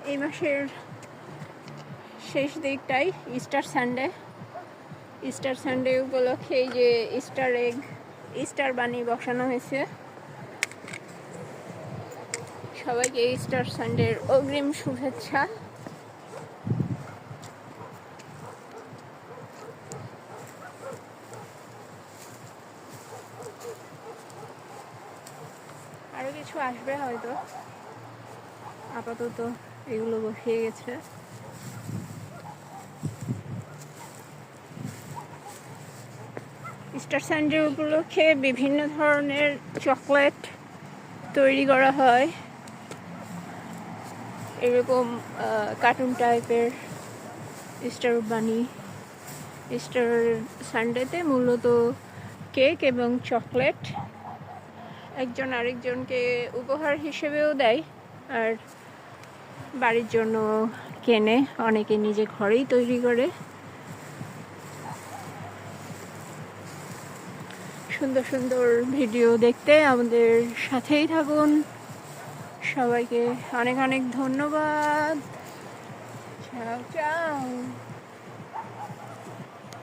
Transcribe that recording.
এই মাসের শেষ দিকটাই ইস্টার সানডে উপলক্ষে এই যে ইস্টার বানি বসানো হয়েছে। সবাইকে ইস্টার সানডের অগ্রিম শুভেচ্ছা। আরো কিছু আসবে হয়তো, আপাতত এগুলো বসিয়ে গেছে। ইস্টার সানডে উপলক্ষে বিভিন্ন ধরনের চকলেট তৈরি করা হয়, এরকম কার্টুন টাইপের ইস্টার বানি। ইস্টার সানডেতে মূলত কেক এবং চকলেট একজন আরেকজনকে উপহার হিসেবেও দেয়, আর বাড়ির জন্য কেনে, অনেকে নিজে ঘরেই তৈরি করে। সুন্দর সুন্দর ভিডিও দেখতে আমাদের সাথেই থাকুন। সবাইকে অনেক অনেক ধন্যবাদ। চাও চাও।